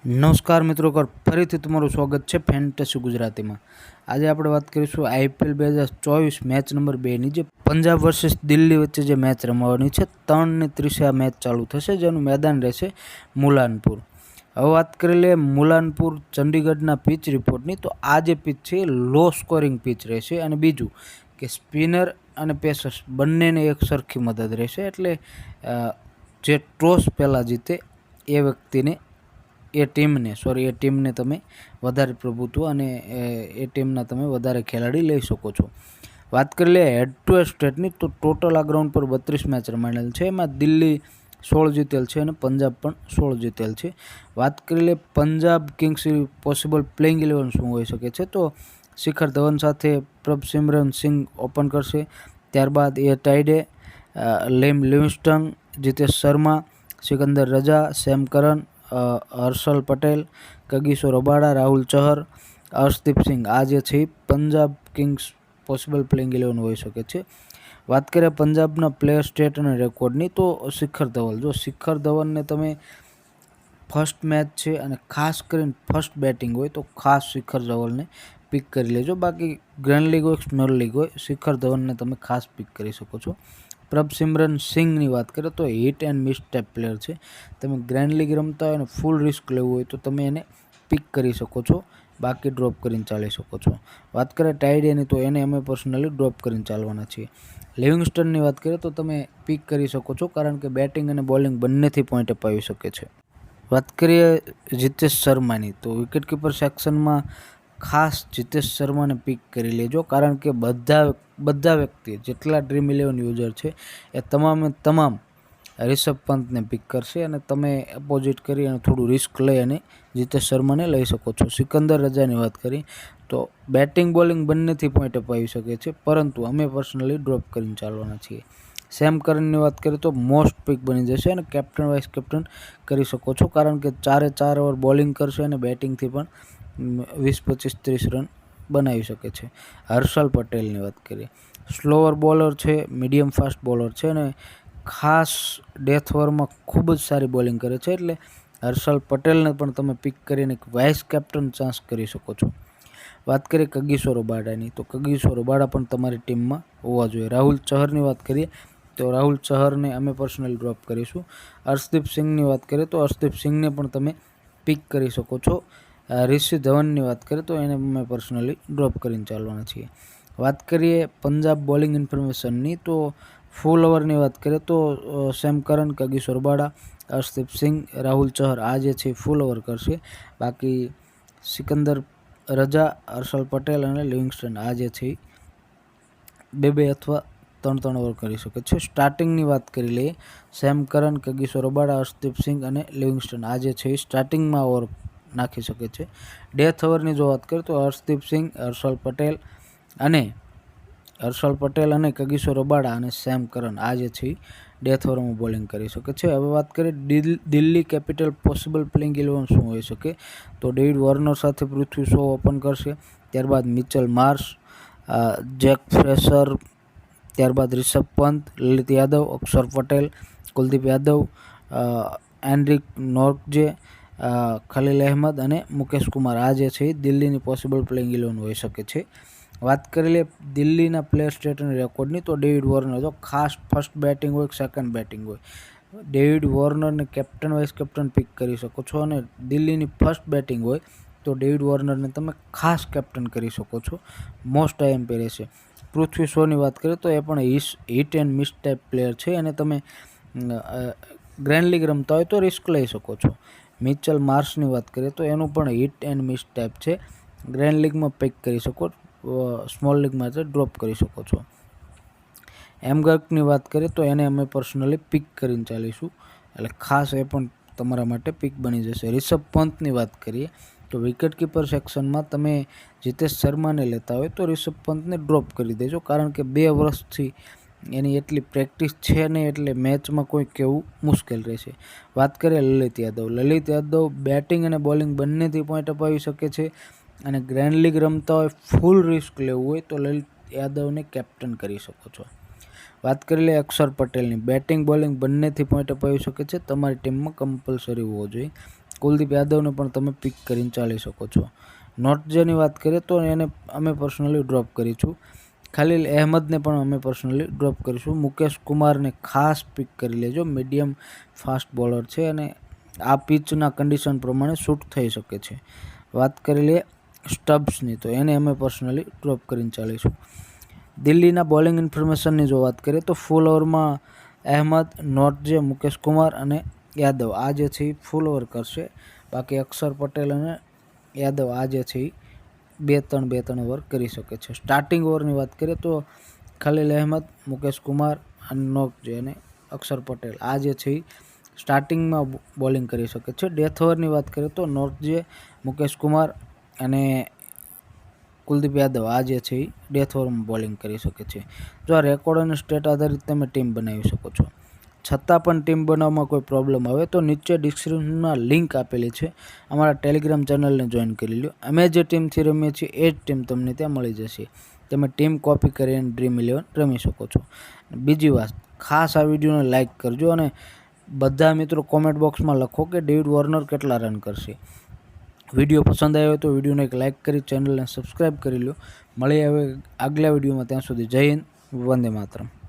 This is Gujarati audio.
નમસ્કાર મિત્રો, ફરીથી તમારું સ્વાગત છે ફેન્ટસી ગુજરાતીમાં। આજે આપણે વાત કરીશું IPL 2024 મેચ નંબર 2ની, જે પંજાબ વર્સિસ દિલ્હી વચ્ચે જે મેચ રમવાની છે। 3:30 આ મેચ ચાલુ થશે, જેનું મેદાન રહેશે મુલાનપુર। હવે વાત કરી લઈએ મુલાનપુર ચંડીગઢના પિચ રિપોર્ટની, તો આ જે પિચ છે એ લો સ્કોરિંગ પિચ રહેશે, અને બીજું કે સ્પિનર અને પેસર્સ બંનેને એક સરખી મદદ રહેશે, એટલે જે ટોસ પહેલાં જીતે એ વ્યક્તિને એ ટીમને તમે વધારે પ્રભુત્વ અને એ ટીમના તમે વધારે ખેલાડી લઈ શકો છો। વાત કરી લઈએ હેડ ટુ હેડ સ્ટેટની, તો ટોટલ આ ગ્રાઉન્ડ પર 32 મેચ રમાડેલ છે, એમાં દિલ્હી 16 જીતેલ છે અને પંજાબ પણ 16 જીતેલ છે। વાત કરી લઈએ પંજાબ કિંગ્સ પોસિબલ પ્લેઇંગ 11 શું હોઈ શકે છે, તો શિખર ધવન સાથે પ્રભસિમરન સિંઘ ઓપન કરશે, ત્યારબાદ એ ટાઈડે, લેમ લિવિંગસ્ટન, જીતેશ શર્મા, સિકંદર રજા, સેમ કરન, હર્ષલ પટેલ, કગિસો રબાડા, રાહુલ ચહર, અર્શદીપ સિંઘ, આ જે છે પંજાબ કિંગ્સ પોસિબલ પ્લેઇંગ 11 હોઈ શકે છે। વાત કરીએ પંજાબના પ્લેયર સ્ટેટ અને રેકોર્ડની, તો શિખર ધવનને તમે ફર્સ્ટ મેચ છે અને ખાસ કરીને ફર્સ્ટ બેટિંગ હોય તો ખાસ શિખર ધવનને પિક કરી લેજો। બાકી ગ્રેન્ડ લીગ હોય સ્મોલ લીગ હોય, શિખર ધવનને તમે ખાસ પિક કરી શકો છો। પ્રભસિમરન સિંઘની વાત કરીએ તો hit and miss type player છે, તમે ગ્રેન્ડ લીગ રમતા હોય અને ફૂલ રિસ્ક લેવું હોય તો તમે એને પિક કરી શકો છો, બાકી ડ્રોપ કરીને ચાલી શકો છો। વાત કરીએ ટાઈડેની, તો એને અમે પર્સનલી ડ્રોપ કરીને ચાલવાના છીએ। લિવિંગસ્ટનની વાત કરીએ તો તમે પિક કરી શકો છો, કારણ કે બેટિંગ અને બોલિંગ બંનેથી પોઈન્ટ અપાવી શકે છે। વાત કરીએ જીતેશ શર્માની, તો વિકેટકીપર સેક્શનમાં ખાસ જીતેશ શર્માને પિક કરી લેજો, કારણ કે બધા વ્યક્તિ જેટલા ડ્રીમ 11 યુઝર છે એ તમામ રિષભ પંતને પિક કરશે, અને તમે અપોઝિટ કરી અને થોડું રિસ્ક લઈ અને જીતેશ શર્માને લઈ શકો છો। સિકંદર રજાની વાત કરી તો બેટિંગ બોલિંગ બંનેથી પોઈન્ટ અપાવી શકે છે, પરંતુ અમે પર્સનલી ડ્રોપ કરીને ચાલવાના છીએ। સેમ કરનની વાત કરીએ તો મોસ્ટ પિક બની જશે અને કેપ્ટન વાઇસ કેપ્ટન કરી શકો છો, કારણ કે 4 ઓવર બોલિંગ કરશે અને બેટિંગથી પણ 20, 25, 30 રન બનાવી શકે છે। હર્ષલ પટેલની વાત કરીએ, સ્લોઅર બોલર છે, મીડિયમ ફાસ્ટ બોલર છે અને ખાસ ડેથ ઓવરમાં ખૂબ જ સારી બોલિંગ કરે છે, એટલે હર્ષલ પટેલને પણ તમે પિક કરીને વાઇસ કેપ્ટન ચાન્સ કરી શકો છો। વાત કરીએ કગિસો રબાડાની, તો કગિસો રબાડા પણ તમારી ટીમમાં હોવા જોઈએ। રાહુલ ચહરની વાત કરીએ તો રાહુલ ચહરને અમે પર્સનલી ડ્રોપ કરીશું। અર્શદીપ સિંઘની વાત કરીએ તો અર્શદીપ સિંઘને પણ તમે પિક કરી શકો છો। રિષિ ધવનની વાત કરીએ તો એને અમે પર્સનલી ડ્રોપ કરીને ચાલવાના છીએ। વાત કરીએ પંજાબ બોલિંગ ઇન્ફોર્મેશનની, તો ફૂલ ઓવરની વાત કરીએ તો સેમ કરન, કગિસો રબાડા, અર્શદીપ સિંઘ, રાહુલ ચહર આ જે છે ફૂલ ઓવર કરશે, બાકી સિકંદર રજા, હર્ષલ પટેલ અને લિવિંગસ્ટન આ જે છે 2 અથવા 3 ઓવર કરી શકે છે। સ્ટાર્ટિંગની વાત કરી લઈએ, સેમ કરન, કગિસો રબાડા, અર્શદીપ સિંઘ અને લિવિંગસ્ટન આ જે છે સ્ટાર્ટિંગમાં ઓવર નાખી શકે છે। ડેથ ઓવરની જો વાત કરીએ તો હર્ષદીપ સિંઘ, હર્ષલ પટેલ અને કગિસો રબાડા અને સેમ કરન આ જે છે ડેથ ઓવરમાં બોલિંગ કરી શકે છે। હવે વાત કરીએ દિલ્હી કેપિટલ પોસિબલ પ્લેઇંગ 11 શું હોઈ શકે, તો ડેવિડ વોર્નર સાથે પૃથ્વી શો ઓપન કરશે, ત્યારબાદ મિચેલ માર્શ, જેક ફ્રેશર, ત્યારબાદ રિષભ પંત, લલિત યાદવ, અક્ષર પટેલ, કુલદીપ યાદવ, એન્ડ્રિક નોર્ટજે, ખલીલ અહેમદ અને મુકેશ કુમાર આ જે છે દિલ્હીની પોસિબલ પ્લેઇંગ 11 હોઈ શકે છે। વાત કરી લઈએ દિલ્હીના પ્લેયર સ્ટેટ અને રેકોર્ડની, તો ડેવિડ વોર્નર જો ખાસ ફર્સ્ટ બેટિંગ હોય સેકન્ડ બેટિંગ હોય, ડેવિડ વોર્નરને કેપ્ટન વાઇસ કેપ્ટન પિક કરી શકો છો, અને દિલ્હીની ફર્સ્ટ બેટિંગ હોય તો ડેવિડ વોર્નરને તમે ખાસ કેપ્ટન કરી શકો છો, મોસ્ટ IMP રહેશે। પૃથ્વી શોની વાત કરીએ તો એ પણ hit and miss type player છે, અને તમે ગ્રેન્ડ લીગ રમતા હોય તો રિસ્ક લઈ શકો છો। મિચેલ માર્શની વાત કરીએ તો એનું પણ હિટ એન્ડ મિસ ટાઈપ છે, ગ્રેન્ડ લીગમાં પિક કરી શકો, સ્મોલ લીગમાં ડ્રોપ કરી શકો છો। એમગર્કની વાત કરીએ તો એને અમે પર્સનલી પિક કરીને ચાલીશું, એટલે ખાસ એ પણ તમારા માટે પિક બની જશે। રિષભ પંતની વાત કરીએ તો વિકેટ કીપર સેક્શનમાં તમે જીતેશ શર્માને લેતા હોય તો રિષભ પંતને ડ્રોપ કરી દેજો, કારણ કે 2 વર્ષથી એની એટલી પ્રેક્ટિસ છે નહીં, એટલે મેચમાં કોઈ કહેવું મુશ્કેલ રહેશે। વાત કરીએ લલિત યાદવ બેટિંગ અને બોલિંગ બંનેથી પોઈન્ટ અપાવી શકે છે, અને ગ્રેન્ડ લીગ રમતા હોય ફૂલ રિસ્ક લેવું હોય તો લલિત યાદવને કેપ્ટન કરી શકો છો। વાત કરી લઈએ અક્ષર પટેલની, બેટિંગ બોલિંગ બંનેથી પોઈન્ટ અપાવી શકે છે, તમારી ટીમમાં કમ્પલસરી હોવો જોઈએ। કુલદીપ યાદવને પણ તમે પિક કરીને ચાલી શકો છો. નોટજેની વાત કરીએ તો એને અમે પર્સનલી ડ્રોપ કરી છું. ખલીલ અહેમદને પણ અમે પર્સનલી ડ્રોપ કરીશું. મુકેશ કુમારને ખાસ પિક કરી લેજો, મીડિયમ ફાસ્ટ બોલર છે અને આ પિચના કન્ડિશન પ્રમાણે શૂટ થઈ શકે છે. વાત કરી લઈએ સ્ટબ્સની, તો એને અમે પર્સનલી ડ્રોપ કરીને ચાલીશું. દિલ્હીના બોલિંગ ઇન્ફોર્મેશનની જો વાત કરીએ તો ફૂલ ઓવરમાં અહેમદ, નોટજે, મુકેશ કુમાર અને યાદવ આ જે છે એ ફૂલ ઓવર કરશે. બાકી અક્ષર પટેલ અને યાદવ આ જે છે એ 2-3 ઓવર કરી શકે છે. સ્ટાર્ટિંગ ઓવરની વાત કરીએ તો ખલીલ અહેમદ, મુકેશ કુમાર અને નોટજે અને અક્ષર પટેલ આ જે છે એ સ્ટાર્ટિંગમાં બોલિંગ કરી શકે છે. ડેથ ઓવરની વાત કરીએ તો નોટજે, મુકેશ કુમાર અને કુલદીપ યાદવ આ જે છે એ ડેથ ઓવરમાં બોલિંગ કરી શકે છે. જો આ રેકોર્ડ અને સ્ટેટ આધારિત તમે ટીમ બનાવી શકો છો. છતાં પણ ટીમ બનાવવામાં કોઈ પ્રોબ્લેમ આવે તો નીચે ડિસ્ક્રિપ્શનમાં લિંક આપેલી છે, અમારા ટેલિગ્રામ ચેનલને જોઈન કરી લો. અમે જે ટીમથી રમીએ છીએ એ જ ટીમ તમને ત્યાં મળી જશે. તમે ટીમ કોપી કરીને ડ્રીમ 11 રમી શકો છો. બીજી વાત, ખાસ આ વિડીયોને લાઇક કરજો અને બધા મિત્રો કોમેન્ટ બોક્સમાં લખો કે ડેવિડ વોર્નર કેટલા રન કરશે. વિડીયો પસંદ આવ્યો તો વિડીયોને એક લાઇક કરી ચેનલને સબસ્ક્રાઈબ કરી લો. મળીએ હવે આગલા વિડીયોમાં, ત્યાં સુધી જય હિન્દ, વંદે માતરમ.